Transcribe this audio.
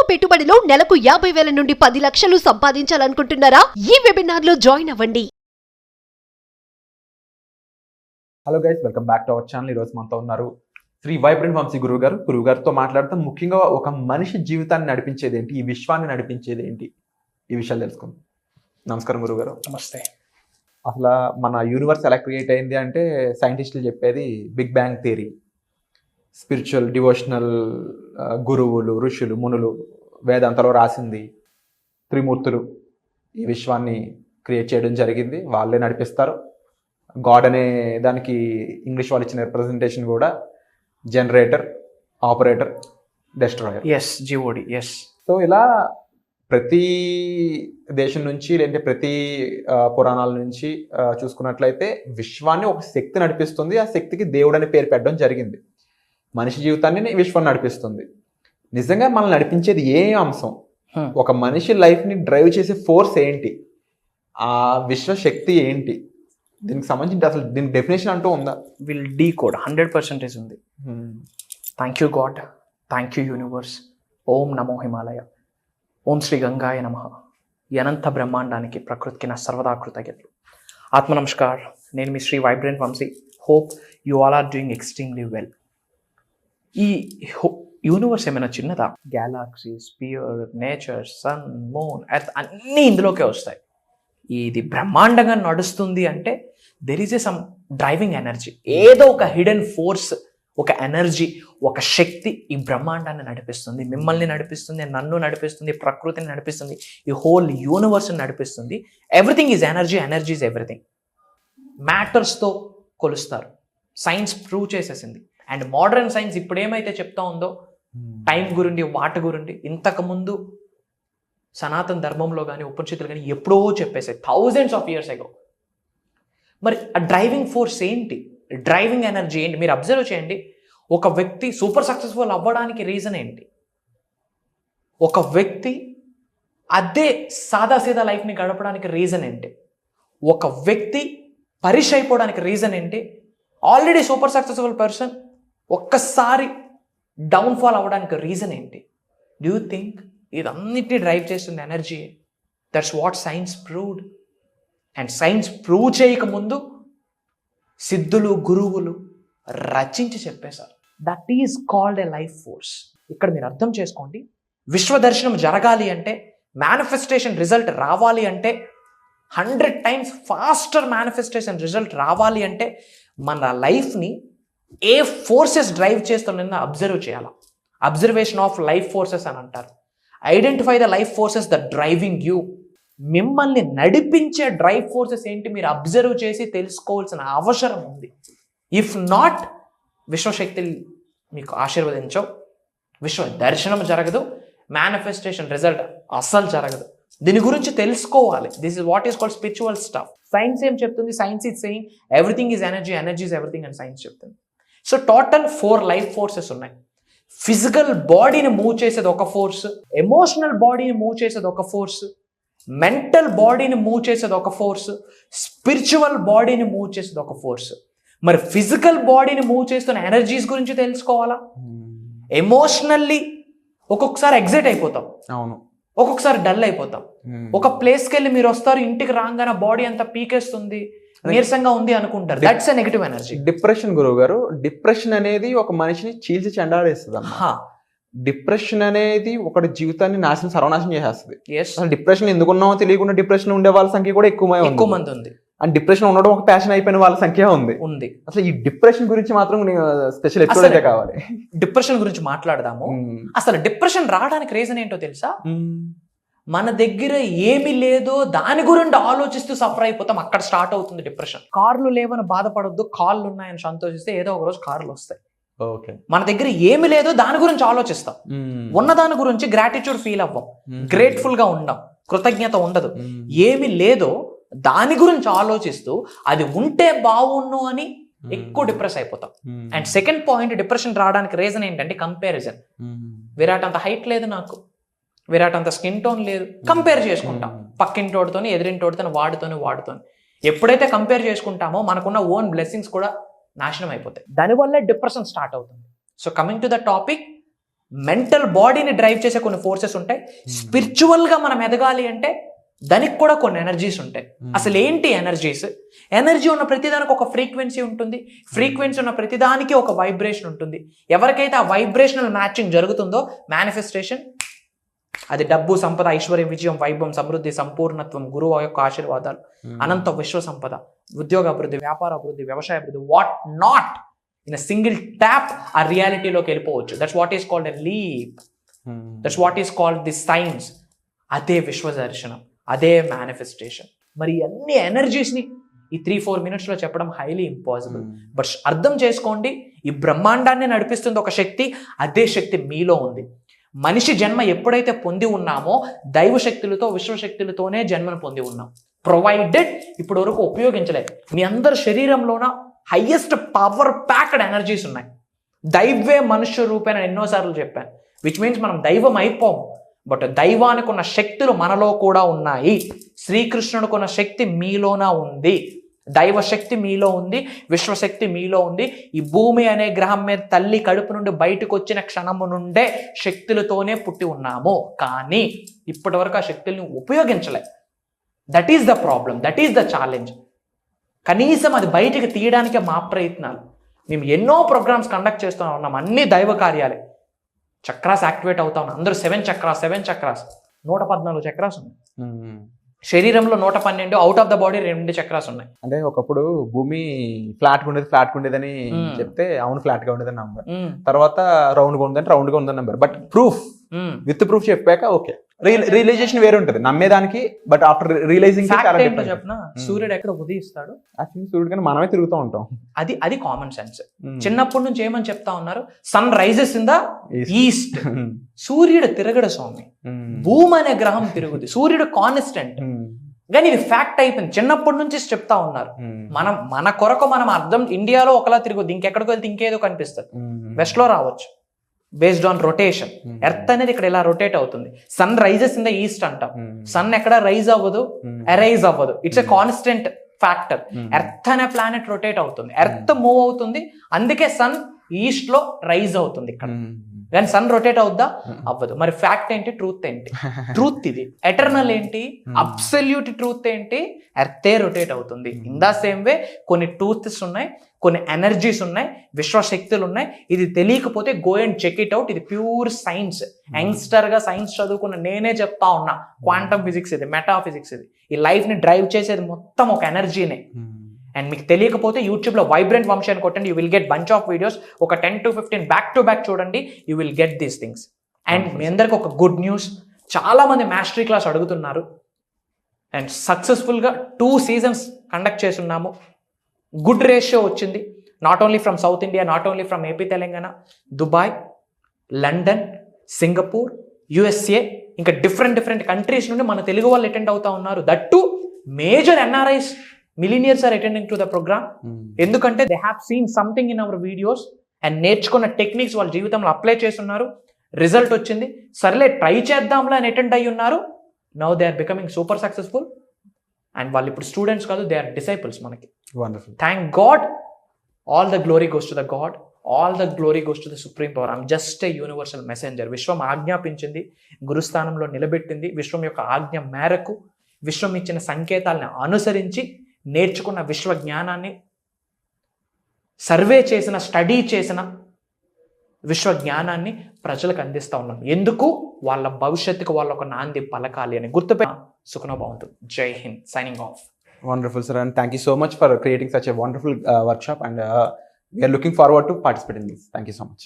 పెట్టుబడిలో నెలకు 50,000 నుండి 10 లక్షలు సంపాదించాలనుకుంటున్నారా? ఈ వెబినార్ లో జాయిన్ అవ్వండి. Hello guys, welcome back to our channel. ఈరోజు మనతో ఉన్నారు శ్రీ వైబ్రెంట్ వంశీ గురువు గారితో మాట్లాడతాం. ముఖ్యంగా ఒక మనిషి జీవితాన్ని నడిపించేది ఏంటి, ఈ విశ్వాన్ని నడిపించేది ఏంటి, ఈ విషయాలు తెలుసుకుందాం. నమస్కారం గురువుగారు. నమస్తే. అసలు మన యూనివర్స్ ఎలా క్రియేట్ అయింది అంటే సైంటిస్టులు చెప్పేది big bang theory. Spiritual devotional గురువులు, ఋషులు, మునులు వేదాంతలో రాసింది త్రిమూర్తులు ఈ విశ్వాన్ని క్రియేట్ చేయడం జరిగింది. వాళ్ళే నడిపిస్తారు. గాడ్ అనే దానికి ఇంగ్లీష్ వాళ్ళు ఇచ్చిన రిప్రజెంటేషన్ కూడా generator, operator, destroyer. Yes, G O D. Yes. So ఇలా ప్రతి దేశం నుంచి లేదంటే ప్రతి పురాణాల నుంచి చూసుకున్నట్లయితే విశ్వాన్ని ఒక శక్తి నడిపిస్తుంది. ఆ శక్తికి దేవుడు అనే పేరు పెట్టడం జరిగింది. మనిషి జీవితాన్ని విశ్వం నడిపిస్తుంది. నిజంగా మనల్ని నడిపించేది ఏ అంశం, ఒక మనిషి లైఫ్ని డ్రైవ్ చేసే ఫోర్స్ ఏంటి, ఆ విశ్వశక్తి ఏంటి, దీనికి సంబంధించి అసలు దీనికి డెఫినేషన్ అంటూ ఉందా? విల్ డీకోడ్ 100% ఉంది. Thank you God, thank you universe. ఓం నమో హిమాలయ, ఓం శ్రీ గంగాయ నమః. ఈ అనంత బ్రహ్మాండానికి, ప్రకృతికి నా సర్వదా కృతజ్ఞతలు. ఆత్మ నమస్కార్. నేను మీ Shri vibrant Vamshi. Hope you all are doing extremely well. ఈ యూనివర్స్ ఏమైనా చిన్నదా? గ్యాలాక్సీస్, పియర్, నేచర్, సన్, మూన్, ఎర్త్ అన్నీ ఇందులోకే వస్తాయి. ఇది బ్రహ్మాండంగా నడుస్తుంది అంటే there is a some driving energy. ఏదో ఒక హిడెన్ ఫోర్స్, ఒక ఎనర్జీ, ఒక శక్తి ఈ బ్రహ్మాండాన్ని నడిపిస్తుంది, మిమ్మల్ని నడిపిస్తుంది, నన్ను నడిపిస్తుంది, ప్రకృతిని నడిపిస్తుంది, ఈ హోల్ యూనివర్స్ని నడిపిస్తుంది. Everything is energy, energy is everything. మ్యాటర్స్తో కొలుస్తారు. సైన్స్ ప్రూవ్ చేసేసింది. అండ్ మోడర్న్ సైన్స్ ఇప్పుడు ఏమైతే చెప్తా ఉందో టైం గురించి, వాటి గురించి, ఇంతకుముందు సనాతన ధర్మంలో కానీ ఉపనిషత్తులు కానీ ఎప్పుడో చెప్పేసాయి, థౌజండ్స్ ఆఫ్ ఇయర్స్ అగో. మరి ఆ డ్రైవింగ్ ఫోర్స్ ఏంటి, డ్రైవింగ్ ఎనర్జీ ఏంటి? మీరు అబ్జర్వ్ చేయండి. ఒక వ్యక్తి సూపర్ సక్సెస్ఫుల్ అవ్వడానికి రీజన్ ఏంటి? ఒక వ్యక్తి అదే సాదాసీదా లైఫ్ని గడపడానికి రీజన్ ఏంటి? ఒక వ్యక్తి పరిష్ అయిపోవడానికి రీజన్ ఏంటి? ఆల్రెడీ సూపర్ సక్సెస్ఫుల్ పర్సన్ ఒక్కసారి డౌన్ఫాల్ అవ్వడానికి రీజన్ ఏంటి? డూ యూ థింక్ ఇదన్నిటిని డ్రైవ్ చేస్తుంది energy? That's what science proved. And science prove చేయకముందు సిద్ధులు, గురువులు రచించి చెప్పేశారు. That is called a life force. ఇక్కడ మీరు అర్థం చేసుకోండి. విశ్వదర్శనం జరగాలి అంటే, మేనిఫెస్టేషన్ రిజల్ట్ రావాలి అంటే, 100 times ఫాస్టర్ మేనిఫెస్టేషన్ రిజల్ట్ రావాలి అంటే మన లైఫ్ని ఏ ఫోర్సెస్ డ్రైవ్ చేస్తున్నా అబ్జర్వ్ చేయాలి. అబ్జర్వేషన్ ఆఫ్ లైఫ్ ఫోర్సెస్ అని అంటారు. Identify the life forces the driving you. మిమ్మల్ని నడిపించే డ్రైవ్ ఫోర్సెస్ ఏంటి మీరు అబ్జర్వ్ చేసి తెలుసుకోవాల్సిన అవసరం ఉంది. ఇఫ్ నాట్, విశ్వశక్తులు మీకు ఆశీర్వదించవు, విశ్వ దర్శనం జరగదు, మేనిఫెస్టేషన్ రిజల్ట్ అస్సలు జరగదు. దీని గురించి తెలుసుకోవాలి. This is what is called spiritual stuff. Science ఏం చెప్తుంది? Science is saying everything is energy, energy is everything అని సైన్స్ చెప్తుంది. సో టోటల్ 4 లైఫ్ ఫోర్సెస్ ఉన్నాయి. ఫిజికల్ బాడీని మూవ్ చేసేది ఒక ఫోర్స్, ఎమోషనల్ బాడీని మూవ్ చేసేది ఒక ఫోర్స్, మెంటల్ బాడీని మూవ్ చేసేది ఒక ఫోర్స్, స్పిరిచువల్ బాడీని మూవ్ చేసేది ఒక ఫోర్స్. మరి ఫిజికల్ బాడీని మూవ్ చేస్తున్న ఎనర్జీస్ గురించి తెలుసుకోవాలా? ఎమోషనల్లీ ఒక్కొక్కసారి ఎగ్జైట్ అయిపోతాం, అవును, ఒక్కొక్కసారి డల్ అయిపోతాం. ఒక ప్లేస్కి వెళ్ళి మీరు వస్తారు, ఇంటికి రాగానే బాడీ అంతా పీకేస్తుంది, నీరసంగా ఉంది అనుకుంటారు. That's a negative energy. Depression గురువు గారు, డిప్రెషన్ అనేది ఒక మనిషిని చీల్చి చెండాడేస్తుంది అమ్మా. డిప్రెషన్ అనేది ఒకటి జీవితాన్ని సర్వనాశనం చేసేస్తుంది. అసలు డిప్రెషన్ ఎందుకున్నామో తెలియకుండా డిప్రెషన్ ఉండే వాళ్ళ సంఖ్య కూడా ఎక్కువ మంది ఉంది. అండ్ డిప్రెషన్ ఉండడం ఒక ప్యాషన్ అయిపోయిన వాళ్ళ సంఖ్య ఉంది. అసలు ఈ డిప్రెషన్ గురించి మాత్రం స్పెషల్ ఎపిసోడ్ అయితే కావాలి. డిప్రెషన్ గురించి మాట్లాడదాము. అసలు డిప్రెషన్ రావడానికి రీజన్ ఏంటో తెలుసా? మన దగ్గర ఏమి లేదో దాని గురించి ఆలోచిస్తూ సఫర్ అయిపోతాం. అక్కడ స్టార్ట్ అవుతుంది డిప్రెషన్. కార్లు లేవని బాధపడొద్దు, కాళ్ళు ఉన్నాయని సంతోషిస్తే ఏదో ఒక రోజు కార్లు వస్తాయి. మన దగ్గర ఏమి లేదో దాని గురించి ఆలోచిస్తాం, ఉన్న దాని గురించి గ్రాటిట్యూడ్ ఫీల్ అవ్వం, గ్రేట్ఫుల్ గా ఉండం, కృతజ్ఞత ఉండదు. ఏమి లేదో దాని గురించి ఆలోచిస్తూ అది ఉంటే బాగుండు అని ఎక్కువ డిప్రెస్ అయిపోతాం. అండ్ సెకండ్ పాయింట్, డిప్రెషన్ రావడానికి రీజన్ ఏంటంటే కంపారిజన్. విరాట్ అంత హైట్ లేదు, నాకు విరాట్ అంత స్కిన్ టోన్ లేదు, కంపేర్ చేసుకుంటాం పక్కింటోడితోని, ఎదిరింటోడితోని, వాడుతోని. ఎప్పుడైతే కంపేర్ చేసుకుంటామో మనకున్న ఓన్ బ్లెస్సింగ్స్ కూడా నాశనం అయిపోతాయి. దానివల్ల డిప్రెషన్ స్టార్ట్ అవుతుంది. So coming to the topic, mental బాడీని డ్రైవ్ చేసే కొన్ని ఫోర్సెస్ ఉంటాయి. స్పిరిచువల్గా మనం ఎదగాలి అంటే దానికి కూడా కొన్ని ఎనర్జీస్ ఉంటాయి. అసలు ఏంటి ఎనర్జీస్? ఎనర్జీ ఉన్న ప్రతిదానికి ఒక ఫ్రీక్వెన్సీ ఉంటుంది. ఫ్రీక్వెన్సీ ఉన్న ప్రతిదానికి ఒక వైబ్రేషన్ ఉంటుంది. ఎవరికైతే ఆ వైబ్రేషనల్ మ్యాచింగ్ జరుగుతుందో మేనిఫెస్టేషన్, అది డబ్బు, సంపద, ఐశ్వర్యం, విజయం, వైభవం, సమృద్ధి, సంపూర్ణత్వం, గురువు యొక్క ఆశీర్వాదాలు, అనంత విశ్వ సంపద, ఉద్యోగ అభివృద్ధి, వ్యాపార అభివృద్ధి, వ్యవసాయ అభివృద్ధి, what not, in a single tap ఆ రియాలిటీలోకి వెళ్ళిపోవచ్చు. That's what is called a leap. That's what is called the science. అదే విశ్వ దర్శనం, అదే మేనిఫెస్టేషన్. మరి అన్ని ఎనర్జీస్ని ఈ 3-4 మినిట్స్లో చెప్పడం హైలీ ఇంపాసిబుల్. బట్ అర్థం చేసుకోండి, ఈ బ్రహ్మాండాన్ని నడిపిస్తుంది ఒక శక్తి. అదే శక్తి మీలో ఉంది. మనిషి జన్మ ఎప్పుడైతే పొంది ఉన్నామో దైవ శక్తులతో, విశ్వశక్తులతోనే జన్మను పొంది ఉన్నాం. ప్రొవైడెడ్ ఇప్పటి వరకు ఉపయోగించలేదు. మీ అందరి శరీరంలోన హైయెస్ట్ పవర్ ప్యాక్డ్ ఎనర్జీస్ ఉన్నాయి. దైవే మనుష్య రూపేణ ఎన్నోసార్లు చెప్పాను. విచ్ మీన్స్ మనం దైవం అయిపోము, బట్ దైవానికి ఉన్న శక్తులు మనలో కూడా ఉన్నాయి. శ్రీకృష్ణుడికి ఉన్న శక్తి మీలోన ఉంది. దైవ శక్తి మీలో ఉంది, విశ్వశక్తి మీలో ఉంది. ఈ భూమి అనే గ్రహం మీద తల్లి కడుపు నుండి బయటకు వచ్చిన క్షణము నుండే శక్తులతోనే పుట్టి ఉన్నాము. కానీ ఇప్పటి వరకు ఆ శక్తుల్ని ఉపయోగించలే. That is the problem, that is the challenge. కనీసం అది బయటికి తీయడానికే మా ప్రయత్నాలు. మేము ఎన్నో ప్రోగ్రామ్స్ కండక్ట్ చేస్తూ ఉన్నాం, అన్ని దైవ కార్యాలే. చక్రాస్ యాక్టివేట్ అవుతా ఉన్నాం. అందరూ 7 చక్రాస్ 114 చక్రాస్ ఉన్నాయి. శరీరంలో 112, out of the body 2 chakras ఉన్నాయి. అంటే ఒకప్పుడు భూమి ఫ్లాట్ గా ఉండేదని చెప్తే అవును ఫ్లాట్ గా ఉండేదని నమ్మారు. తర్వాత రౌండ్ గా ఉందంటే రౌండ్ గా ఉందని నమ్మారు. బట్ ప్రూఫ్, విత్ ప్రూఫ్ చెప్పాక ఓకే, రియలైజేషన్ వేరే ఉంటుంది నమ్మేదానికి. బట్ ఆఫ్టర్ రియలైజింగ్ చెప్పిన సూర్యుడు ఎక్కడ ఉదయిస్తాడు? సూర్యుడు కానీ మనమే తిరుగుతూ ఉంటాం. అది కామన్ సెన్స్. చిన్నప్పటి నుంచి ఏమని చెప్తా ఉన్నారు? Sun rises in the east. సూర్యుడు తిరగడు స్వామి, భూమి అనే గ్రహం తిరుగుద్ది. సూర్యుడు కాన్స్టెంట్. కానీ ఇది ఫ్యాక్ట్ అయిపోయింది. చిన్నప్పటి నుంచి చెప్తా ఉన్నారు. మన కొరకు మనం అర్థం, ఇండియాలో ఒకలా తిరుగుద్ది, ఇంకెక్కడికి వెళ్తే ఇంకేదో కనిపిస్తుంది. వెస్ట్ లో రావచ్చు బేస్డ్ ఆన్ రొటేషన్. ఎర్త్ అనేది ఇక్కడ ఇలా రొటేట్ అవుతుంది. Sun rises in the east అంటాం. సన్ ఎక్కడ రైజ్ అవ్వదు, అరైజ్ అవ్వదు. It's a constant factor. Earth అనే ప్లానెట్ రొటేట్ అవుతుంది, ఎర్త్ మూవ్ అవుతుంది, అందుకే సన్ ఈస్ట్ లో రైజ్ అవుతుంది ఇక్కడ. కానీ సన్ రొటేట్ అవుద్దా? అవ్వదు. మరి ఫ్యాక్ట్ ఏంటి? ట్రూత్ ఏంటి? ట్రూత్ ఇది. ఎటర్నల్ ఏంటి? అబ్సల్యూట్ ట్రూత్ ఏంటి? ఎర్తే రొటేట్ అవుతుంది. ఇన్ ద సేమ్ వే కొన్ని ట్రూత్స్ ఉన్నాయి, కొన్ని ఎనర్జీస్ ఉన్నాయి, విశ్వశక్తులు ఉన్నాయి. ఇది తెలియకపోతే go and check it out. ఇది ప్యూర్ సైన్స్. యంగ్స్టర్ గా సైన్స్ చదువుకున్న నేనే చెప్తా ఉన్నా, క్వాంటమ్ ఫిజిక్స్ ఇది, మెటాఫిజిక్స్ ఇది. ఈ లైఫ్ ని డ్రైవ్ చేసేది మొత్తం ఒక ఎనర్జీనే. అండ్ మీకు తెలియకపోతే యూట్యూబ్లో వైబ్రెంట్ వంశీ అని కొట్టండి, you will get bunch of videos. ఒక 10 to 15 బ్యాక్ టు బ్యాక్ చూడండి, you will get these things. And మీ అందరికి ఒక గుడ్ న్యూస్, చాలా మంది మాస్టరీ క్లాస్ అడుగుతున్నారు. అండ్ సక్సెస్ఫుల్గా 2 seasons కండక్ట్ చేస్తున్నాము. గుడ్ రేషియో వచ్చింది. Not only from south India, not only from AP Telangana, Dubai, London, Singapore, USA, ఇంకా డిఫరెంట్ కంట్రీస్ నుండి మన తెలుగు వాళ్ళు అటెండ్ అవుతా ఉన్నారు. That to major NRIs, millionaires are attending to the program. ఎందుకంటే they have seen something in our videos and నేర్చుకున్న techniques వాళ్ళ జీవితంలో అప్లై చేస్తున్నారు. రిజల్ట్ వచ్చింది. సర్లే ట్రై చేద్దాంలో అని అటెండ్ అయ్యి ఉన్నారు. Now they are becoming super successful. And వాళ్ళు ఇప్పుడు స్టూడెంట్స్ కాదు, దే ఆర్ డిసైపుల్స్ మనకి. Wonderful. Thank God. All the glory goes to the God, all the glory goes to the supreme power. I'm just a universal messenger. విశ్వం ఆజ్ఞాపించింది, గురుస్థానంలో నిలబెట్టింది. విశ్వం యొక్క ఆజ్ఞ మేరకు, విశ్వం ఇచ్చిన సంకేతాలను అనుసరించి నేర్చుకున్న విశ్వ జ్ఞానాన్ని, సర్వే చేసిన, స్టడీ చేసిన విశ్వ జ్ఞానాన్ని ప్రజలకు అందిస్తూ ఉన్నాం. ఎందుకు? వాళ్ళ భవిష్యత్తుకు వాళ్ళ ఒక నాంది పలకాలి అని. గుర్తుపెట్టి సుఖనో భవంతు. జై Hind. Signing off. Wonderful, sir, and thank you so much for creating such a wonderful workshop, and we are looking forward to participate in this. Thank you so much.